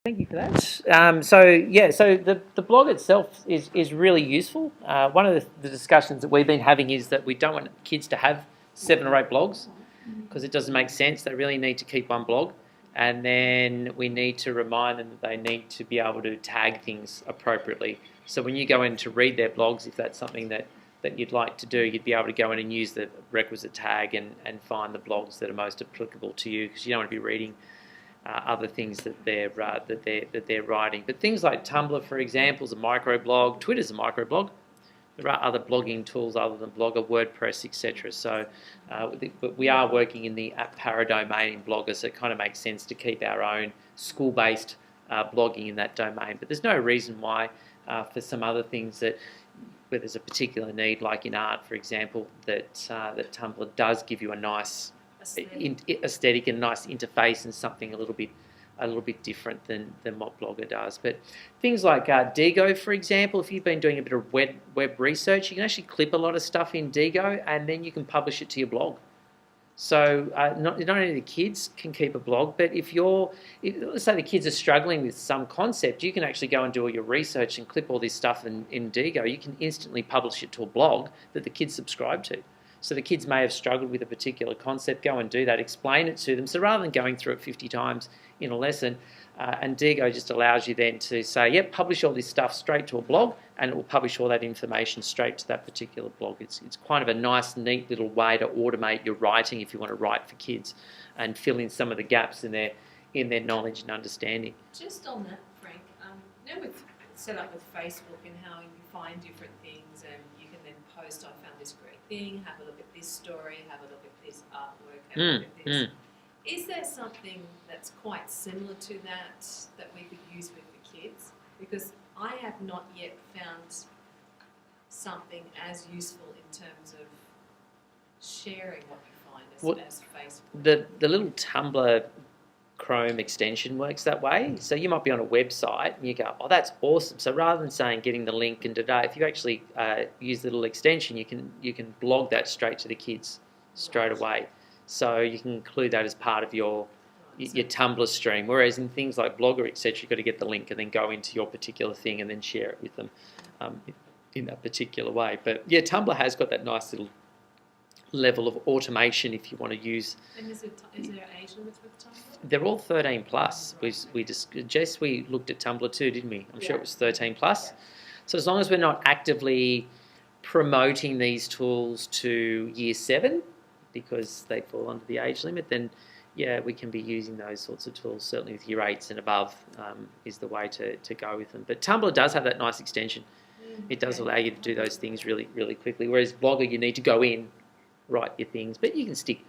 Thank you for that. So the blog itself is really useful. One of the discussions that we've been having is that we don't want kids to have 7 or 8 blogs because it doesn't make sense. They really need to keep one blog, and then we need to remind them that they need to be able to tag things appropriately. So when you go in to read their blogs, if that's something that you'd like to do, you'd be able to go in and use the requisite tag and find the blogs that are most applicable to you, because you don't want to be reading other things that they're writing. But things like Tumblr, for example, is a microblog. Twitter's a microblog. There are other blogging tools other than Blogger, WordPress, etc. So but we are working in the para-domain in Blogger, so it kind of makes sense to keep our own school-based blogging in that domain. But there's no reason why for some other things that where there's a particular need, like in art, for example, that Tumblr does give you a nice aesthetic and nice interface and something a little bit different than what Blogger does. But things like Diigo, for example, if you've been doing a bit of web research, you can actually clip a lot of stuff in Diigo and then you can publish it to your blog. So not only the kids can keep a blog, but let's say the kids are struggling with some concept, you can actually go and do all your research and clip all this stuff in Diigo. You can instantly publish it to a blog that the kids subscribe to. So the kids may have struggled with a particular concept, go and do that, explain it to them. So rather than going through it 50 times in a lesson, and Diigo just allows you then to say, yep, publish all this stuff straight to a blog, and it will publish all that information straight to that particular blog. It's kind of a nice, neat little way to automate your writing if you want to write for kids and fill in some of the gaps in their knowledge and understanding. Just on that, Frank, now we've set up with Facebook and how you find different things and you can then post, I found this great thing, have a look at this story, have a look at this artwork, have a look at this. Is there something that's quite similar to that we could use with the kids? Because I have not yet found something as useful in terms of sharing what you find as Facebook. The little Tumblr Chrome extension works that way. So you might be on a website and you go, oh, that's awesome. So rather than saying getting the link and if you actually use the little extension, you can blog that straight to the kids straight away. So you can include that as part of your Tumblr stream. Whereas in things like Blogger, etc., you've got to get the link and then go into your particular thing and then share it with them in that particular way. But yeah, Tumblr has got that nice little level of automation if you want to use. And is there an age limit with Tumblr? They're all 13 plus. Jess, we looked at Tumblr too, didn't we? I'm sure it was 13 plus. Yeah. So as long as we're not actively promoting these tools to year 7, because they fall under the age limit, then yeah, we can be using those sorts of tools. Certainly with year 8s and above is the way to go with them. But Tumblr does have that nice extension. It does allow you to do those things really, really quickly. Whereas Blogger, you need to go in, write your things, but you can stick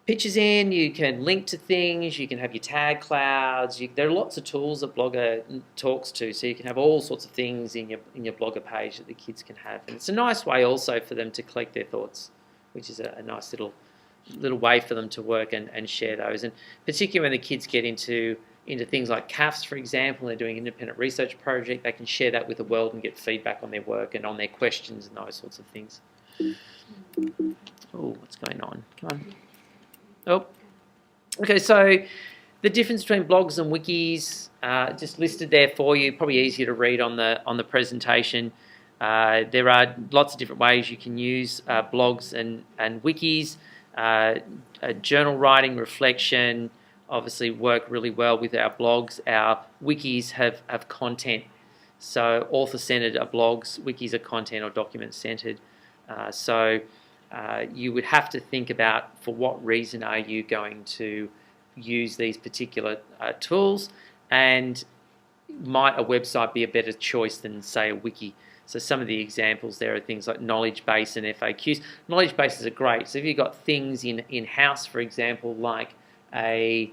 pictures in, you can link to things, you can have your tag clouds. There are lots of tools that Blogger talks to, so you can have all sorts of things in your Blogger page that the kids can have. And it's a nice way also for them to collect their thoughts, which is a nice little way for them to work and share those. And particularly when the kids get into things like CAFs, for example, they're doing an independent research project, they can share that with the world and get feedback on their work and on their questions and those sorts of things. Oh, what's going on? Come on. Oh. Okay, so the difference between blogs and wikis, just listed there for you, probably easier to read on the presentation. There are lots of different ways you can use blogs and wikis. Journal writing, reflection, obviously work really well with our blogs. Our wikis have content. So author-centered are blogs, wikis are content or document-centered. So you would have to think about for what reason are you going to use these particular tools, and might a website be a better choice than, say, a wiki? So some of the examples there are things like knowledge base and FAQs. Knowledge bases are great. So if you've got things in-house, for example, like and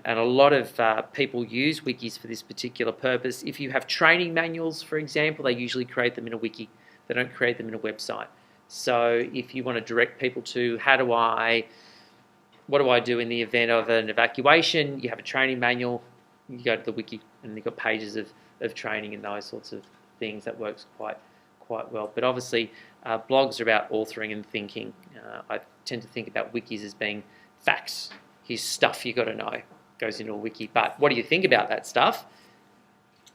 a lot of people use wikis for this particular purpose. If you have training manuals, for example, they usually create them in a wiki. They don't create them in a website. So if you want to direct people to what do I do in the event of an evacuation, you have a training manual, you go to the wiki and you've got pages of training and those sorts of things. That works quite well. But obviously blogs are about authoring and thinking. I tend to think about wikis as being facts. Here's stuff you got to know. goes into a wiki. But what do you think about that stuff?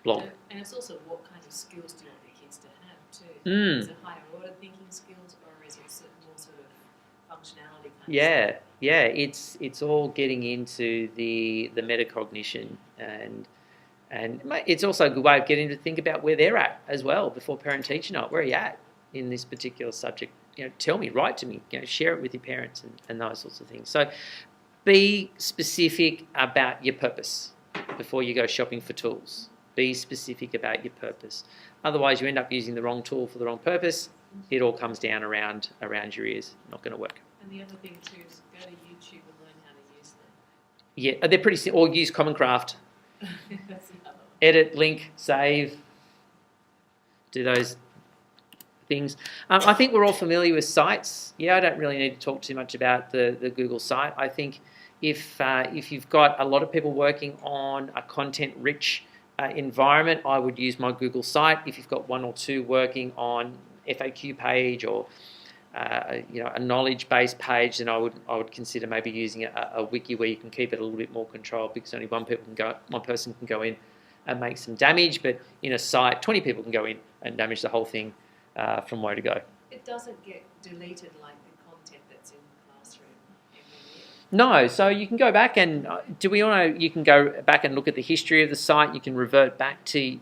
Blog. And it's also what kind of skills do you want the kids to have too? Mm. Is it higher order thinking skills, or is it more sort of functionality kind of Yeah, stuff? yeah, it's all getting into the metacognition, and it's also a good way of getting to think about where they're at as well before parent teacher night. Where are you at in this particular subject? Tell me, write to me, share it with your parents and those sorts of things. So be specific about your purpose before you go shopping for tools. Be specific about your purpose. Otherwise, you end up using the wrong tool for the wrong purpose. It all comes down around your ears. Not going to work. And the other thing too is go to YouTube and learn how to use them. Yeah, they're pretty simple. Or use Common Craft. That's the other one. Edit, link, save. Do those things. I think we're all familiar with sites. Yeah, I don't really need to talk too much about the Google site. I think if you've got a lot of people working on a content-rich environment, I would use my Google site. If you've got one or two working on FAQ page or a knowledge-based page, then I would consider maybe using a wiki where you can keep it a little bit more controlled, because only one person can go in and make some damage. But in a site, 20 people can go in and damage the whole thing from where to go. It doesn't get deleted like the content that's in the classroom every year. No, so you can go back and do we all know you can go back and look at the history of the site. You can revert back to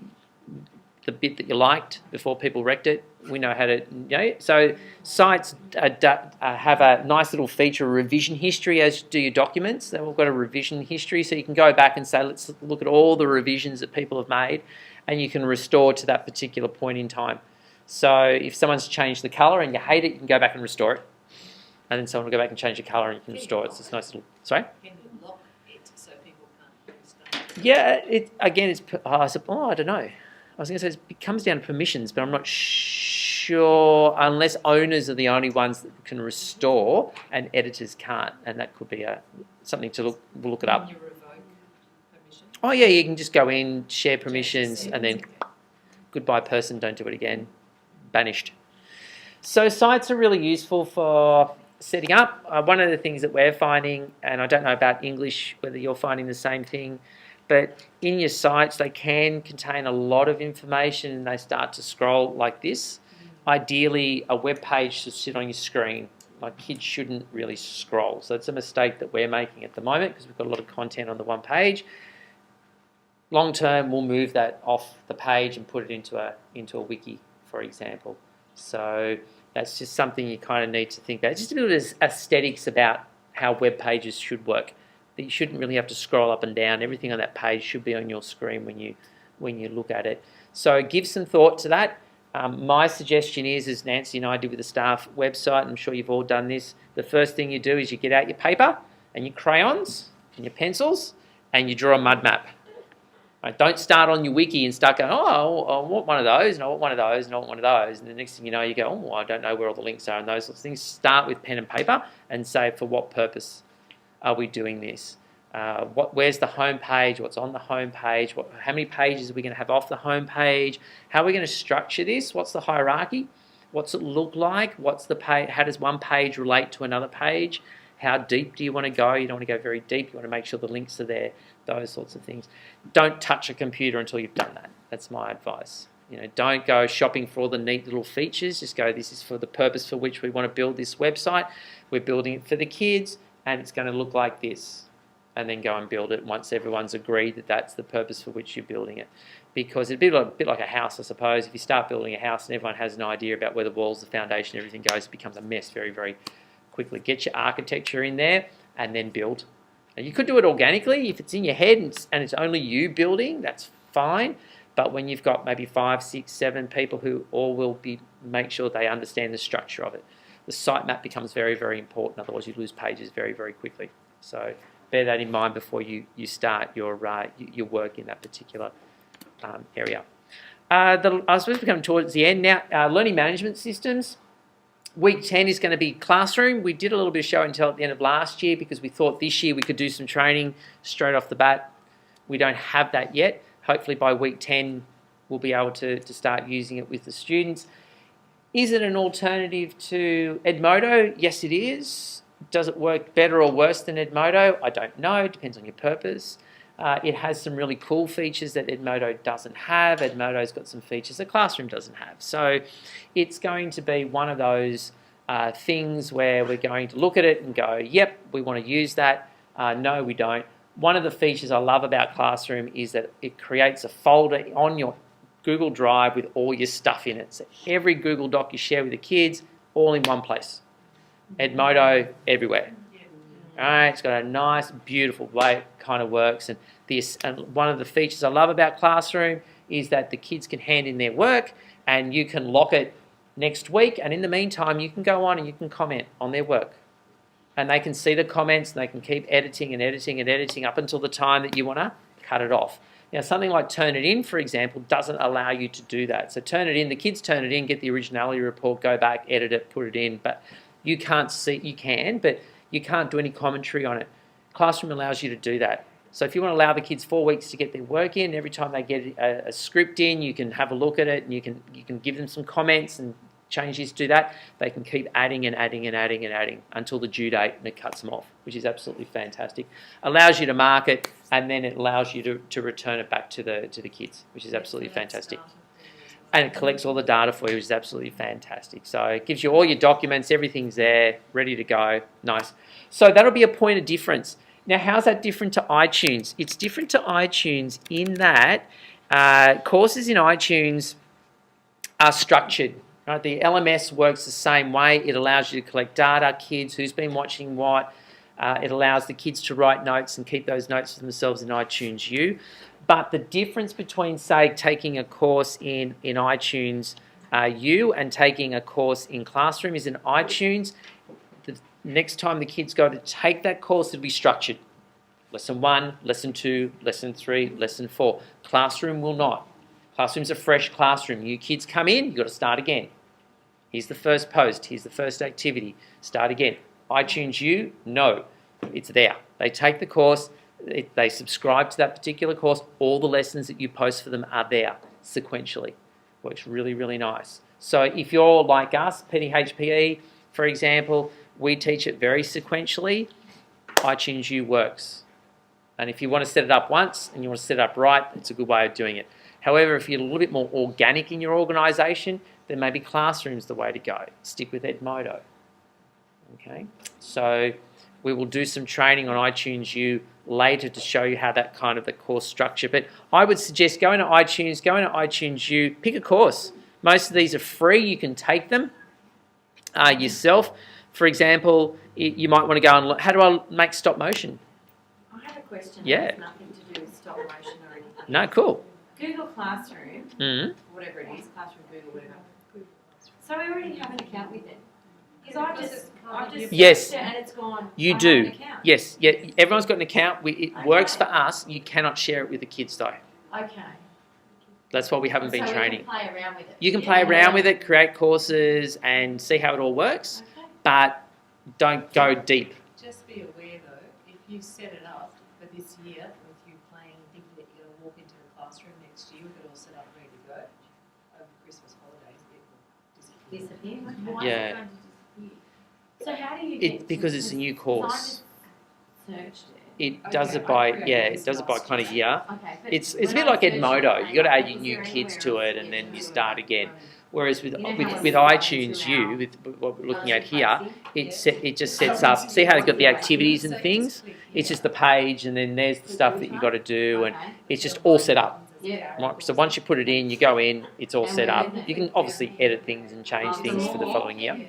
the bit that you liked before people wrecked it. We know how to, so sites have a nice little feature, revision history, as do your documents. They've all got a revision history, so you can go back and say, let's look at all the revisions that people have made, and you can restore to that particular point in time. So if someone's changed the colour and you hate it, you can go back and restore it. And then someone will go back and change the colour and you can restore it. So it's a nice little, sorry? Can you lock it so people can't use stuff? Yeah, I don't know. I was going to say it comes down to permissions, but I'm not sure, unless owners are the only ones that can restore and editors can't. And that could be something to we'll look it up. Can you revoke permission? Oh yeah, you can just go in, share permissions, and then goodbye person, don't do it again. Banished. So sites are really useful for setting up. One of the things that we're finding, and I don't know about English, whether you're finding the same thing, but in your sites, they can contain a lot of information and they start to scroll like this. Ideally, a web page should sit on your screen. My kids shouldn't really scroll. So it's a mistake that we're making at the moment because we've got a lot of content on the one page. Long term, we'll move that off the page and put it into a wiki, for example. So that's just something you kind of need to think about. Just a bit of aesthetics about how web pages should work. That you shouldn't really have to scroll up and down. Everything on that page should be on your screen when you look at it. So give some thought to that. My suggestion is, as Nancy and I did with the staff website, I'm sure you've all done this, the first thing you do is you get out your paper and your crayons and your pencils and you draw a mud map. Right, don't start on your wiki and start going, oh, I want one of those, and I want one of those, and I want one of those. And the next thing you know, you go, oh, I don't know where all the links are and those sorts of things. Start with pen and paper and say, for what purpose are we doing this? Where's the home page? What's on the home page? How many pages are we going to have off the home page? How are we going to structure this? What's the hierarchy? What's it look like? What's the page? How does one page relate to another page? How deep do you want to go? You don't want to go very deep. You want to make sure the links are there, those sorts of things. Don't touch a computer until you've done that. That's my advice. Don't go shopping for all the neat little features. Just go, this is for the purpose for which we want to build this website. We're building it for the kids, and it's going to look like this. And then go and build it once everyone's agreed that that's the purpose for which you're building it. Because it'd be a bit like a house, I suppose. If you start building a house and everyone has an idea about where the walls, the foundation, everything goes, it becomes a mess very, very quickly. Get your architecture in there and then build. And you could do it organically. If it's in your head and it's only you building, that's fine. But when you've got maybe 5, 6, 7 people who all will make sure they understand the structure of it, the sitemap becomes very, very important. Otherwise, you lose pages very, very quickly. So bear that in mind before you start your work in that particular area. I suppose we're coming towards the end now. Learning management systems. Week 10 is going to be classroom. We did a little bit of show and tell at the end of last year because we thought this year we could do some training straight off the bat. We don't have that yet. Hopefully by week 10 we'll be able to start using it with the students. Is it an alternative to Edmodo? Yes, it is. Does it work better or worse than Edmodo? I don't know. It depends on your purpose. It has some really cool features that Edmodo doesn't have. Edmodo's got some features that Classroom doesn't have. So it's going to be one of those things where we're going to look at it and go, yep, we want to use that. No, we don't. One of the features I love about Classroom is that it creates a folder on your Google Drive with all your stuff in it. So every Google Doc you share with the kids, all in one place. Edmodo everywhere. All right, it's got a nice, beautiful way it kind of works. And one of the features I love about Classroom is that the kids can hand in their work and you can lock it next week. And in the meantime, you can go on and you can comment on their work. And they can see the comments and they can keep editing and editing and editing up until the time that you want to cut it off. Now, something like Turnitin, for example, doesn't allow you to do that. So Turnitin, the kids turn it in, get the originality report, go back, edit it, put it in. But you can't see, you can, but you can't do any commentary on it. Classroom allows you to do that. So if you want to allow the kids 4 weeks to get their work in, every time they get a script in, you can have a look at it and you can give them some comments and change this, do that. They can keep adding and adding and adding and adding until the due date and it cuts them off, which is absolutely fantastic. Allows you to mark it and then it allows you to return it back to the kids, which is absolutely fantastic. And it collects all the data for you, which is absolutely fantastic. So it gives you all your documents, everything's there, ready to go. Nice. So that'll be a point of difference. Now, how's that different to iTunes? It's different to iTunes in that courses in iTunes are structured. Right? The LMS works the same way. It allows you to collect data, kids, who's been watching what. It allows the kids to write notes and keep those notes for themselves in iTunes U. But the difference between, say, taking a course in iTunes U and taking a course in Classroom is in iTunes, the next time the kids go to take that course, it'll be structured. Lesson 1, Lesson 2, Lesson 3, Lesson 4. Classroom will not. Classroom's a fresh classroom. You kids come in, you've got to start again. Here's the first post. Here's the first activity. Start again. iTunes U, no. It's there. They take the course. They subscribe to that particular course. All the lessons that you post for them are there sequentially. Works really, really nice. So if you're like us, PDHPE, for example, we teach it very sequentially. iTunes U works. And if you want to set it up once and you want to set it up right, it's a good way of doing it. However, if you're a little bit more organic in your organisation, then maybe Classroom's the way to go. Stick with Edmodo. Okay, so we will do some training on iTunes U later to show you how that kind of the course structure. But I would suggest go into iTunes U, pick a course. Most of these are free. You can take them yourself. For example, you might want to go and look, how do I make stop motion? I have a question. Yeah. It has nothing to do with stop motion or anything. No, cool. Google Classroom, whatever it is, Classroom, Google, whatever. So I already have an account with it. Because I've just Yes. searched it and it's gone. You I do. have an account. Yes, yeah. Everyone's got an account. It works for us. You cannot share it with the kids though. Okay. That's why we haven't been So training. You can play around with it. You can play around with it, create courses, and see how it all works. Okay. But don't go deep. Just be aware though, if you set it up for this year, with you playing, thinking that you're going to walk into the classroom next year with it all set up ready to go, over Christmas holidays, it will disappear. Disappear? Why Yeah. is it going to disappear? So how do you get Because it's a new course. I just searched it. It does Okay, it by I created it this does it by last kind of year. year. Okay, but It's a when bit I like searched Edmodo. it, You got to add is your there new kids anywhere to else it, to and get then you to start it? again. Whereas with You know how with it's iTunes going U, to with what we're looking Oh, at it's here, fancy. it just sets up. See how it's got the activities and things. It's just the page, and then there's the stuff that you got to do, and Okay. it's just all set up. Yeah. Right, so once you put it in, you go in, it's all And set we're up. with it. You can obviously edit things and change things for the following year.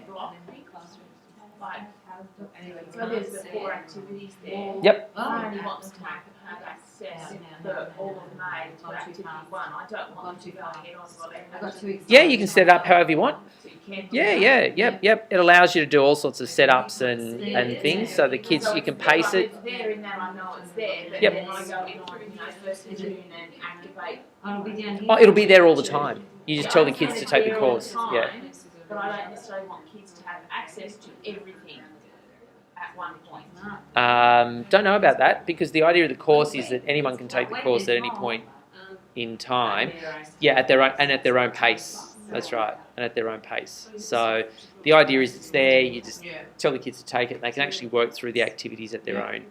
So there's the 4 activities there. Yep. Only wants to have access for all of May to activity 1. I don't want to go ahead on to I got 2 examples. Yeah, you can set it up however you want. So you can do Yeah, that. yep. It allows you to do all sorts of setups and things. So the kids, So you can it's pace there, it. It's there in that I know it's there, but Yep. then I go in on, first of June and activate. Oh, it'll be down here. Oh, it'll be there all the time. You just tell the kids to take the course. Yeah. But I don't necessarily want kids to have access to everything at one point. Don't know about that because the idea of the course is that anyone can take the course at any point in time. Yeah, at their own pace. That's right, and at their own pace. So the idea is it's there. You just Yeah. tell the kids to take it. They can actually work through the activities at their own